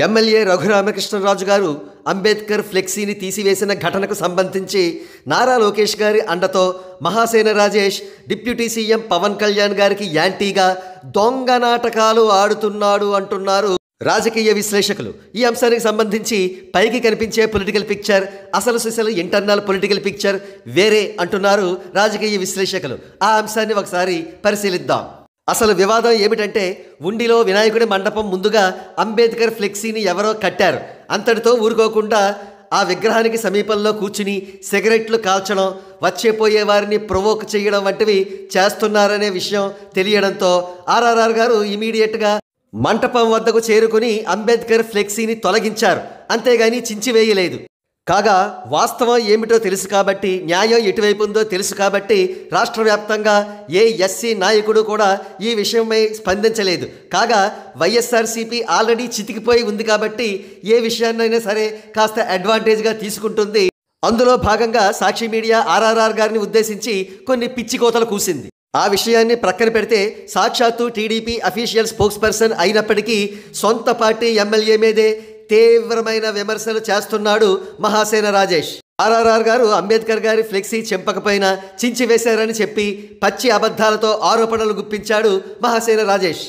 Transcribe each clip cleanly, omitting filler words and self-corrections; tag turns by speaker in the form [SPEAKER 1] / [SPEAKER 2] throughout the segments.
[SPEAKER 1] MLA Raghuramakrishnaraju గారు అంబేద్కర్ ఫ్లెక్సీని తీసివేసిన ఘటనకు సంబంధించి నారా లోకేష్ గారి అండతో మహాసేన రాజేష్ డిప్యూటీ సీఎం పవన్ కళ్యాణ్ గారికి యాంటీగా దొంగ నాటకాలు ఆడుతున్నాడు అంటున్నారు రాజకీయ విశ్లేషకులు. ఈ అంశానికి సంబంధించి పైకి కనిపించే పొలిటికల్ పిక్చర్, అసలు సిసలు ఇంటర్నల్ పొలిటికల్ పిక్చర్ వేరే అంటున్నారు రాజకీయ విశ్లేషకులు. ఆ అంశాన్ని ఒకసారి పరిశీలిద్దాం. అసలు వివాదం ఏమిటంటే, ఉండిలో వినాయకుడి మండపం ముందుగా అంబేద్కర్ ఫ్లెక్సీని ఎవరో కట్టారు. అంతటితో ఊరుకోకుండా ఆ విగ్రహానికి సమీపంలో కూర్చుని సిగరెట్లు కాల్చడం, వచ్చేపోయే వారిని ప్రొవోక్ చేయడం వంటివి చేస్తున్నారనే విషయం తెలియడంతో ఆర్ఆర్ఆర్ గారు ఇమీడియట్గా మంటపం వద్దకు చేరుకుని అంబేద్కర్ ఫ్లెక్సీని తొలగించారు. అంతేగాని చించివేయలేదు. కాగా వాస్తవం ఏమిటో తెలుసు కాబట్టి, న్యాయం ఎటువైపు ఉందో తెలుసు కాబట్టి రాష్ట్ర వ్యాప్తంగా ఏ ఎస్సీ నాయకుడు కూడా ఈ విషయమై స్పందించలేదు. కాగా వైఎస్ఆర్సీపీ ఆల్రెడీ చితికిపోయి ఉంది కాబట్టి ఏ విషయాన్నైనా సరే కాస్త అడ్వాంటేజ్గా తీసుకుంటుంది. అందులో భాగంగా సాక్షి మీడియా ఆర్ఆర్ఆర్ గారిని ఉద్దేశించి కొన్ని పిచ్చి కోతలు కూసింది. ఆ విషయాన్ని ప్రక్కన పెడితే, సాక్షాత్తు టీడీపీ అఫీషియల్ స్పోక్స్ పర్సన్ అయినప్పటికీ సొంత పార్టీ ఎమ్మెల్యే మీదే తీవ్రమైన విమర్శలు చేస్తున్నాడు మహాసేన రాజేష్. ఆర్ఆర్ఆర్ గారు అంబేద్కర్ గారి ఫ్లెక్సీ చెంపకపోయినా చించివేశారని చెప్పి పచ్చి అబద్ధాలతో ఆరోపణలు గుప్పించాడు మహాసేన రాజేష్.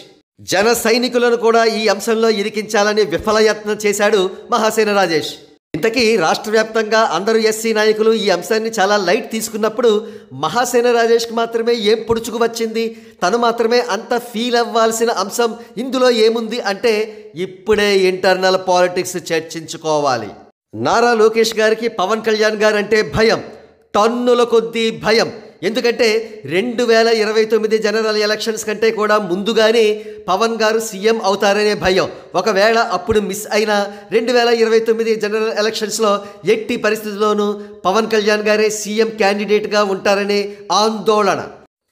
[SPEAKER 1] జన సైనికులను కూడా ఈ అంశంలో ఇరికించాలని విఫలయత్నం చేశాడు మహాసేన రాజేష్. ఇంతకీ రాష్ట్ర వ్యాప్తంగా అందరూ ఎస్సీ నాయకులు ఈ అంశాన్ని చాలా లైట్ తీసుకున్నప్పుడు మహాసేన రాజేష్కి మాత్రమే ఏం పొడుచుకు వచ్చింది? తను మాత్రమే అంత ఫీల్ అవ్వాల్సిన అంశం ఇందులో ఏముంది అంటే, ఇప్పుడే ఇంటర్నల్ పాలిటిక్స్ చర్చించుకోవాలి. నారా లోకేష్ గారికి పవన్ కళ్యాణ్ గారు అంటే భయం, టన్నుల కొద్దీ భయం. ఎందుకంటే 2029 జనరల్ ఎలక్షన్స్ కంటే కూడా ముందుగానే పవన్ గారు సీఎం అవుతారనే భయం. ఒకవేళ అప్పుడు మిస్ అయినా 2029 జనరల్ ఎలక్షన్స్లో ఎట్టి పరిస్థితుల్లోనూ పవన్ కళ్యాణ్ గారే సీఎం క్యాండిడేట్గా ఉంటారనే ఆందోళన.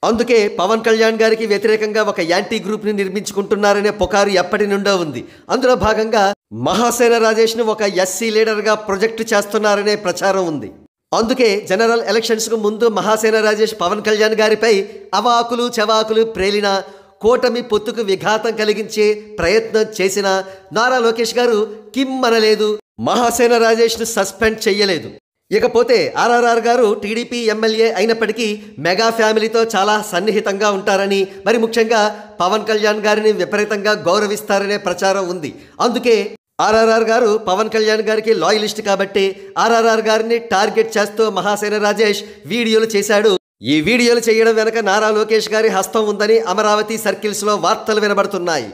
[SPEAKER 1] అందుకే పవన్ కళ్యాణ్ గారికి వ్యతిరేకంగా ఒక యాంటీ గ్రూప్ని నిర్మించుకుంటున్నారనే పుకారు ఎప్పటి నుండో ఉంది. అందులో భాగంగా మహాసేన రాజేష్ను ఒక ఎస్సీ లీడర్గా ప్రొజెక్ట్ చేస్తున్నారనే ప్రచారం ఉంది. అందుకే జనరల్ ఎలక్షన్స్కు ముందు మహాసేన రాజేష్ పవన్ కళ్యాణ్ గారిపై అవాకులు చవాకులు ప్రేలిన, కూటమి పొత్తుకు విఘాతం కలిగించే ప్రయత్నం చేసిన నారా లోకేష్ గారు కిమ్మనలేదు, మహాసేన రాజేష్ను సస్పెండ్ చెయ్యలేదు. ఇకపోతే ఆర్ఆర్ఆర్ గారు టీడీపీ ఎమ్మెల్యే అయినప్పటికీ మెగా ఫ్యామిలీతో చాలా సన్నిహితంగా ఉంటారని, మరి ముఖ్యంగా పవన్ కళ్యాణ్ గారిని విపరీతంగా గౌరవిస్తారనే ప్రచారం ఉంది. అందుకే ఆర్ఆర్ఆర్ గారు పవన్ కళ్యాణ్ గారికి లాయలిస్ట్ కాబట్టి ఆర్ఆర్ఆర్ గారిని టార్గెట్ చేస్తూ మహాసేన రాజేష్ వీడియోలు చేశాడు. ఈ వీడియోలు చేయడం వెనక నారా లోకేష్ గారి హస్తం ఉందని అమరావతి సర్కిల్స్లో వార్తలు వినబడుతున్నాయి.